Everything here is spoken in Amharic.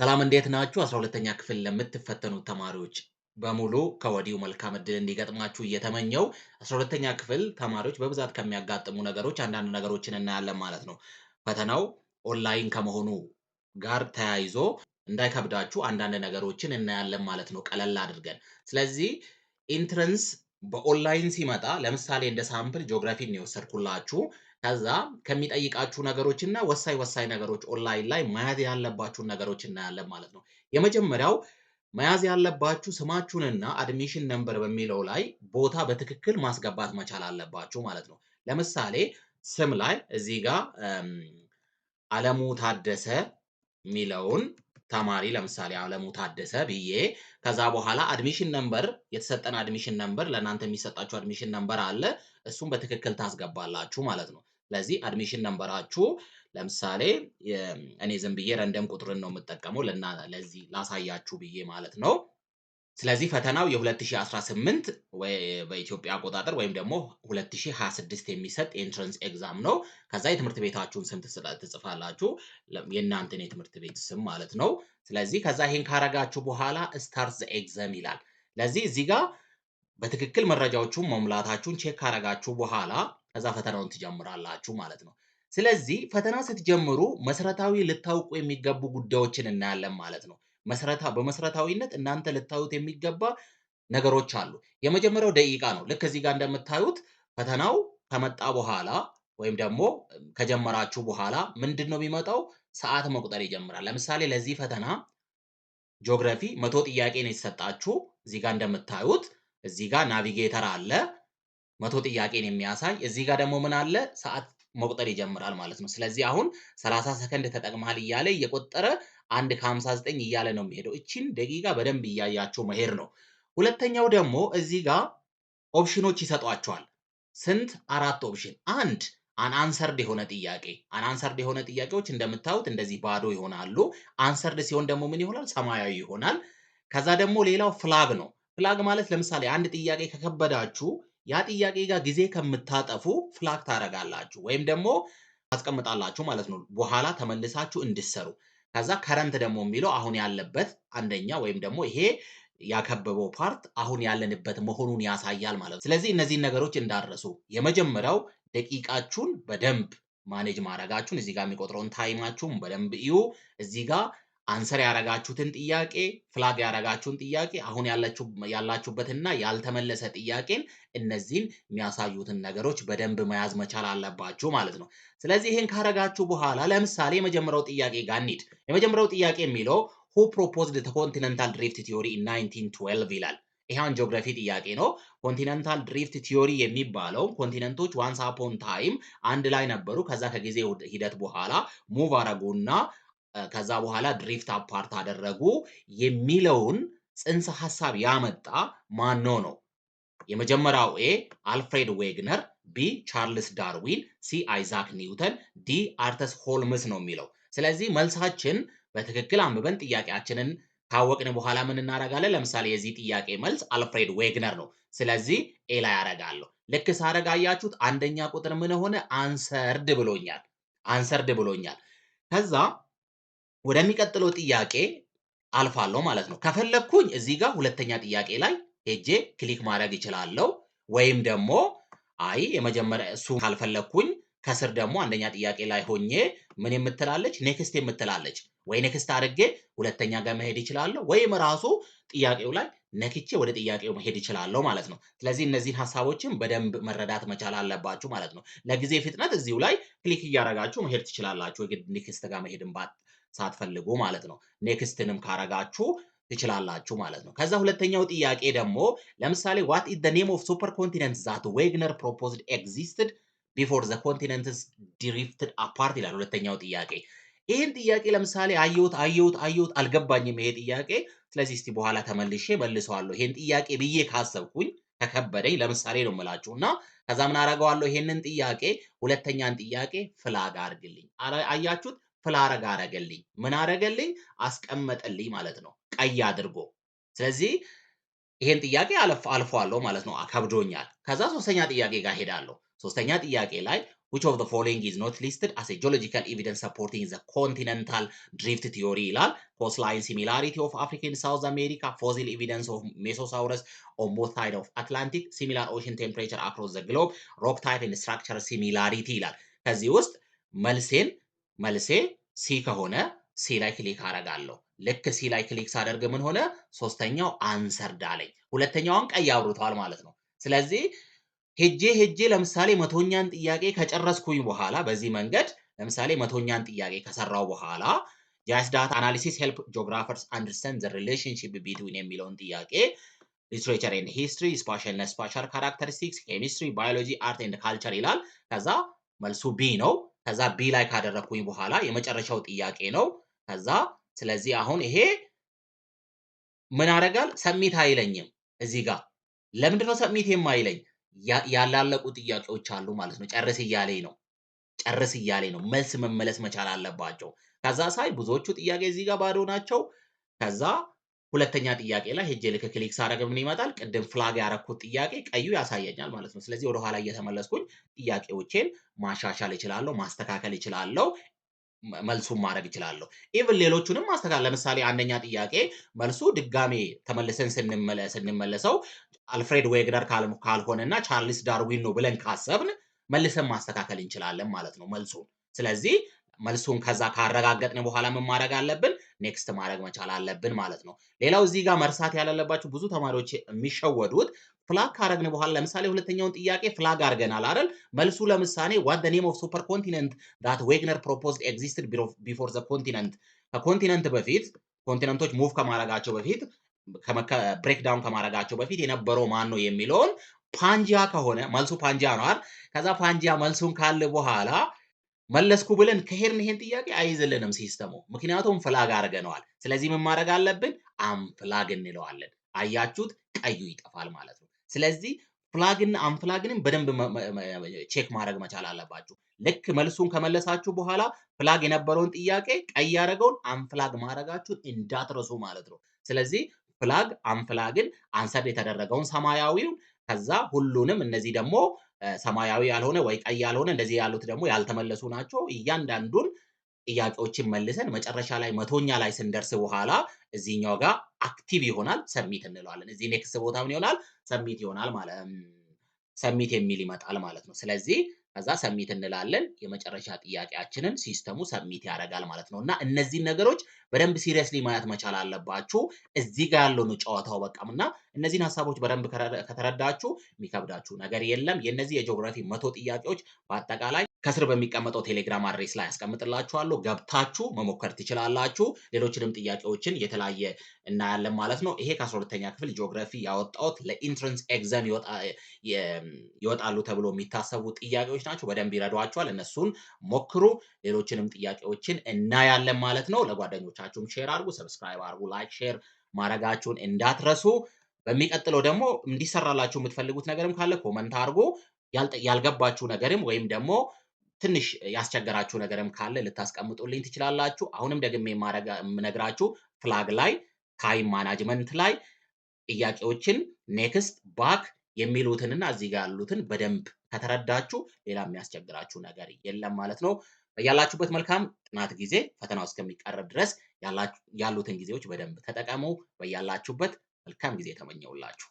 ሰላም እንዴት ናችሁ? 12ኛ ክፍል ለምትፈተኑ ተማሪዎች በሙሉ ከወዲሁ መልካም እድል እንዲገጥማችሁ እየተመኘው 12ኛ ክፍል ተማሪዎች በብዛት ከሚያጋጥሙ ነገሮች አንዳንድ ነገሮችን እናያለን ማለት ነው። ፈተናው ኦንላይን ከመሆኑ ጋር ተያይዞ እንዳይከብዳችሁ አንዳንድ ነገሮችን እናያለን ማለት ነው ቀለል አድርገን። ስለዚህ ኢንትረንስ በኦንላይን ሲመጣ ለምሳሌ እንደ ሳምፕል ጂኦግራፊን ነው የወሰድኩላችሁ። ከዛ ከሚጠይቃችሁ ነገሮችና ወሳኝ ነገሮች ኦንላይን ላይ መያዝ ያለባችሁን ነገሮች እናያለን ማለት ነው። የመጀመሪያው መያዝ ያለባችሁ ስማችሁንና አድሚሽን ነምበር በሚለው ላይ ቦታ በትክክል ማስገባት መቻል አለባችሁ ማለት ነው። ለምሳሌ ስም ላይ እዚህ ጋር አለሙ ታደሰ የሚለውን ተማሪ ለምሳሌ አለሙ ታደሰ ብዬ ከዛ በኋላ አድሚሽን ነምበር የተሰጠን አድሚሽን ነምበር ለእናንተ የሚሰጣችሁ አድሚሽን ነምበር አለ። እሱን በትክክል ታስገባላችሁ ማለት ነው። ስለዚህ አድሚሽን ነምበራችሁ ለምሳሌ እኔ ዝም ብዬ ረንደም ቁጥርን ነው የምጠቀመው ለዚህ ላሳያችሁ ብዬ ማለት ነው። ስለዚህ ፈተናው የ2018 በኢትዮጵያ አቆጣጠር ወይም ደግሞ 2026 የሚሰጥ ኤንትራንስ ኤግዛም ነው። ከዛ የትምህርት ቤታችሁን ስም ትጽፋላችሁ፣ የእናንተን የትምህርት ቤት ስም ማለት ነው። ስለዚህ ከዛ ይሄን ካረጋችሁ በኋላ ስታርት ዘ ኤግዛም ይላል። ለዚህ እዚህ ጋር በትክክል መረጃዎቹን መሙላታችሁን ቼክ ካረጋችሁ በኋላ ከዛ ፈተናውን ትጀምራላችሁ ማለት ነው። ስለዚህ ፈተና ስትጀምሩ መሰረታዊ ልታውቁ የሚገቡ ጉዳዮችን እናያለን ማለት ነው። በመሰረታዊነት እናንተ ልታዩት የሚገባ ነገሮች አሉ። የመጀመሪያው ደቂቃ ነው። ልክ እዚህ ጋር እንደምታዩት ፈተናው ከመጣ በኋላ ወይም ደግሞ ከጀመራችሁ በኋላ ምንድነው የሚመጣው? ሰዓት መቁጠር ይጀምራል። ለምሳሌ ለዚህ ፈተና ጂኦግራፊ 100 ጥያቄ ነው የተሰጣችሁ። እዚህ ጋር እንደምታዩት እዚህ ጋር ናቪጌተር አለ 100 ጥያቄን የሚያሳይ እዚህ ጋር ደግሞ ምን አለ? ሰዓት መቁጠር ይጀምራል ማለት ነው። ስለዚህ አሁን 30 ሰከንድ ተጠቅመሃል እያለ እየቆጠረ 1 ከ59 እያለ ነው የሚሄደው። እቺን ደቂቃ በደንብ እያያችሁ መሄድ ነው። ሁለተኛው ደግሞ እዚህ ጋር ኦፕሽኖች ይሰጧቸዋል። ስንት? 4 ኦፕሽን። አንድ አንአንሰርድ የሆነ ጥያቄ አንአንሰርድ የሆነ ጥያቄዎች እንደምታዩት እንደዚህ ባዶ ይሆናሉ። አንሰርድ ሲሆን ደግሞ ምን ይሆናል? ሰማያዊ ይሆናል። ከዛ ደግሞ ሌላው ፍላግ ነው። ፍላግ ማለት ለምሳሌ አንድ ጥያቄ ከከበዳችሁ ያ ጥያቄ ጋር ጊዜ ከምታጠፉ ፍላግ ታደርጋላችሁ ወይም ደግሞ ታስቀምጣላችሁ ማለት ነው፣ በኋላ ተመልሳችሁ እንድሰሩ። ከዛ ከረንት ደግሞ የሚለው አሁን ያለበት አንደኛ ወይም ደግሞ ይሄ ያከበበው ፓርት አሁን ያለንበት መሆኑን ያሳያል ማለት ነው። ስለዚህ እነዚህን ነገሮች እንዳረሱ የመጀመሪያው ደቂቃችሁን በደንብ ማኔጅ ማድረጋችሁን እዚህ ጋር የሚቆጥረውን ታይማችሁን በደንብ እዩ። እዚህ ጋር አንሰር ያረጋችሁትን ጥያቄ ፍላግ ያረጋችሁን ጥያቄ አሁን ያላችሁበትና ያልተመለሰ ጥያቄን እነዚህን የሚያሳዩትን ነገሮች በደንብ መያዝ መቻል አለባችሁ ማለት ነው። ስለዚህ ይሄን ካረጋችሁ በኋላ ለምሳሌ የመጀመሪያው ጥያቄ ጋር እንሂድ። የመጀመሪያው ጥያቄ የሚለው who proposed the continental drift theory in 1912 ይላል። ይሄን ጂኦግራፊ ጥያቄ ነው። ኮንቲኔንታል ድሪፍት ቲዮሪ የሚባለው ኮንቲነንቶች ዋንስ አፖን ታይም አንድ ላይ ነበሩ። ከዛ ከጊዜ ሂደት በኋላ ሙቭ አረጉና ከዛ በኋላ ድሪፍት አፓርት አደረጉ የሚለውን ጽንሰ ሐሳብ ያመጣ ማን ነው? የመጀመሪያው ኤ አልፍሬድ ዌግነር፣ ቢ ቻርልስ ዳርዊን፣ ሲ አይዛክ ኒውተን፣ ዲ አርተስ ሆልምስ ነው የሚለው። ስለዚህ መልሳችን በትክክል አንብበን ጥያቄያችንን ካወቅን በኋላ ምን እናደርጋለን? ለምሳሌ የዚህ ጥያቄ መልስ አልፍሬድ ዌግነር ነው። ስለዚህ ኤ ላይ አደርጋለሁ። ልክ ሳደርግ አያችሁት አንደኛ ቁጥር ምን ሆነ? አንሰርድ ብሎኛል። ከዛ ወደሚቀጥለው ጥያቄ አልፋለሁ ማለት ነው። ከፈለኩኝ እዚህ ጋር ሁለተኛ ጥያቄ ላይ ሄጄ ክሊክ ማድረግ እችላለሁ። ወይም ደግሞ አይ የመጀመሪያ እሱ ካልፈለኩኝ ከስር ደግሞ አንደኛ ጥያቄ ላይ ሆኜ ምን የምትላለች? ኔክስት የምትላለች። ወይ ኔክስት አድርጌ ሁለተኛ ጋር መሄድ እችላለሁ፣ ወይም ራሱ ጥያቄው ላይ ነክቼ ወደ ጥያቄው መሄድ እችላለሁ ማለት ነው። ስለዚህ እነዚህን ሀሳቦችን በደንብ መረዳት መቻል አለባችሁ ማለት ነው። ለጊዜ ፍጥነት እዚሁ ላይ ክሊክ እያደረጋችሁ መሄድ ትችላላችሁ፣ የግድ ኔክስት ጋር መሄድን ሳትፈልጉ ማለት ነው። ኔክስትንም ካረጋችሁ ትችላላችሁ ማለት ነው። ከዛ ሁለተኛው ጥያቄ ደግሞ ለምሳሌ what is the name of supercontinents that Wegener proposed existed before the continents drifted apart ይላል ሁለተኛው ጥያቄ። ይህን ጥያቄ ለምሳሌ አየሁት አልገባኝም ይሄ ጥያቄ። ስለዚህ እስቲ በኋላ ተመልሼ መልሰዋለሁ ይሄን ጥያቄ ብዬ ካሰብኩኝ ከከበደኝ ለምሳሌ ነው የምላችሁ እና ከዛ ምን አደርገዋለሁ? ይሄንን ጥያቄ ሁለተኛን ጥያቄ ፍላግ አድርግልኝ። አያችሁት? ፍላግ አረገልኝ። ምን አረገልኝ? አስቀመጠልኝ ማለት ነው፣ ቀይ አድርጎ። ስለዚህ ይሄን ጥያቄ አልፈዋለሁ ማለት ነው፣ ከብዶኛል። ከዛ ሶስተኛ ጥያቄ ጋር ሄዳለሁ። ሶስተኛ ጥያቄ ላይ which of the following is not listed as a geological evidence supporting the continental drift theory ይላል። coastline similarity of Africa and South America, fossil evidence of Mesosaurus on both sides of Atlantic, similar ocean temperature across the globe, rock type and structure similarity ይላል። ከዚህ ውስጥ መልሴ ሲ ከሆነ ሲ ላይ ክሊክ አደርጋለሁ። ልክ ሲ ላይ ክሊክ ሳደርግ ምን ሆነ? ሶስተኛው አንሰርድ አለኝ። ሁለተኛውን ቀይ አብርቷል ማለት ነው። ስለዚህ ሄጄ ለምሳሌ መቶኛን ጥያቄ ከጨረስኩኝ በኋላ በዚህ መንገድ ለምሳሌ መቶኛን ጥያቄ ከሰራው በኋላ ጂአይኤስ ዳታ አናሊሲስ ሄልፕ ጂኦግራፈርስ አንደርስታንድ ዘ ሪሌሽንሺፕ ቢትዊን የሚለውን ጥያቄ ሊትሬቸር ኤንድ ሂስትሪ፣ ስፓሻል እና ስፓሻል ካራክተሪስቲክስ፣ ኬሚስትሪ፣ ባዮሎጂ፣ አርት ኤንድ ካልቸር ይላል። ከዛ መልሱ ቢ ነው። ከዛ ቢ ላይ ካደረኩኝ በኋላ የመጨረሻው ጥያቄ ነው። ከዛ ስለዚህ አሁን ይሄ ምን ያደርጋል? ሰሚት አይለኝም። እዚህ ጋር ለምንድነው ሰሚት የማይለኝ? ያላለቁ ጥያቄዎች አሉ ማለት ነው። ጨርስ እያለኝ ነው። መልስ መመለስ መቻል አለባቸው። ከዛ ሳይ ብዙዎቹ ጥያቄ እዚህ ጋር ባዶ ናቸው። ከዛ ሁለተኛ ጥያቄ ላይ ሄጄ ልክ ክሊክ ሳደርግ ምን ይመጣል? ቅድም ፍላግ ያረኩት ጥያቄ ቀዩ ያሳየኛል ማለት ነው። ስለዚህ ወደኋላ እየተመለስኩኝ ጥያቄዎቼን ማሻሻል እችላለሁ፣ ማስተካከል እችላለሁ፣ መልሱን ማድረግ እችላለሁ። ኢቭን ሌሎቹንም ማስተካከል ለምሳሌ አንደኛ ጥያቄ መልሱ ድጋሜ ተመልሰን ስንመለሰው አልፍሬድ ዌግነር ካልሆነና ቻርልስ ዳርዊን ነው ብለን ካሰብን መልሰን ማስተካከል እንችላለን ማለት ነው መልሱን። ስለዚህ መልሱን ከዛ ካረጋገጥን በኋላ ምን ማድረግ አለብን? ኔክስት ማድረግ መቻል አለብን ማለት ነው። ሌላው እዚህ ጋር መርሳት ያለባችሁ ብዙ ተማሪዎች የሚሸወዱት ፍላግ ካረግን በኋላ ለምሳሌ ሁለተኛውን ጥያቄ ፍላግ አድርገናል አይደል? መልሱ ለምሳሌ what the name of super continent that Wegener proposed existed before the continent ከኮንቲነንት በፊት ኮንቲነንቶች ሙቭ ከማድረጋቸው በፊት ብሬክዳውን ከማድረጋቸው በፊት የነበረው ማን ነው የሚለውን ፓንጂያ ከሆነ መልሱ ፓንጂያ ነው አይደል? ከዛ ፓንጂያ መልሱን ካለ በኋላ መለስኩ ብለን ከሄድን ይሄን ጥያቄ አይዝልንም ሲስተሙ፣ ምክንያቱም ፍላግ አድርገነዋል። ስለዚህ ምን ማድረግ አለብን? አንፍላግ እንለዋለን። አያችሁት? ቀዩ ይጠፋል ማለት ነው። ስለዚህ ፍላግና አንፍላግንም በደንብ ቼክ ማድረግ መቻል አለባችሁ። ልክ መልሱን ከመለሳችሁ በኋላ ፍላግ የነበረውን ጥያቄ ቀይ ያደረገውን አንፍላግ ማድረጋችሁን እንዳትረሱ ማለት ነው። ስለዚህ ፍላግ አንፍላግን አንሰር የተደረገውን ሰማያዊውን ከዛ ሁሉንም እነዚህ ደግሞ ሰማያዊ ያልሆነ ወይ ቀይ ያልሆነ እንደዚህ ያሉት ደግሞ ያልተመለሱ ናቸው። እያንዳንዱን ጥያቄዎችን መልሰን መጨረሻ ላይ መቶኛ ላይ ስንደርስ በኋላ እዚህኛው ጋር አክቲቭ ይሆናል፣ ሰሚት እንለዋለን። እዚህ ኔክስት ቦታ ምን ይሆናል? ሰሚት ይሆናል ማለት ሰሚት የሚል ይመጣል ማለት ነው። ስለዚህ ከዛ ሰሚት እንላለን። የመጨረሻ ጥያቄያችንን ሲስተሙ ሰሚት ያደርጋል ማለት ነው። እና እነዚህን ነገሮች በደንብ ሲሪየስሊ ማየት መቻል አለባችሁ። እዚህ ጋር ያለው ነው ጨዋታው በቃም። እና እነዚህን ሀሳቦች በደንብ ከተረዳችሁ የሚከብዳችሁ ነገር የለም። የእነዚህ የጂኦግራፊ 100 ጥያቄዎች በአጠቃላይ ከስር በሚቀመጠው ቴሌግራም አድሬስ ላይ ያስቀምጥላችኋለሁ። ገብታችሁ መሞከር ትችላላችሁ። ሌሎችንም ጥያቄዎችን የተለያየ እናያለን ማለት ነው። ይሄ ከ12ኛ ክፍል ጂኦግራፊ ያወጣሁት ለኢንትረንስ ኤግዛም ይወጣሉ ተብሎ የሚታሰቡ ጥያቄዎች ናቸው። በደንብ ይረዷችኋል። እነሱን ሞክሩ። ሌሎችንም ጥያቄዎችን እናያለን ማለት ነው። ለጓደኞቻችሁም ሼር አድርጉ፣ ሰብስክራይብ አድርጉ፣ ላይክ ሼር ማድረጋችሁን እንዳትረሱ። በሚቀጥለው ደግሞ እንዲሰራላችሁ የምትፈልጉት ነገርም ካለ ኮመንት አድርጉ። ያልገባችሁ ነገርም ወይም ደግሞ ትንሽ ያስቸገራችሁ ነገርም ካለ ልታስቀምጡልኝ ትችላላችሁ። አሁንም ደግሜ የምነግራችሁ ፍላግ ላይ ታይም ማናጅመንት ላይ ጥያቄዎችን ኔክስት ባክ የሚሉትንና እዚህ ጋር ያሉትን በደንብ ከተረዳችሁ ሌላ የሚያስቸግራችሁ ነገር የለም ማለት ነው። በያላችሁበት መልካም ጥናት ጊዜ ፈተናው እስከሚቀርብ ድረስ ያሉትን ጊዜዎች በደንብ ተጠቀሙ። በያላችሁበት መልካም ጊዜ ተመኘውላችሁ።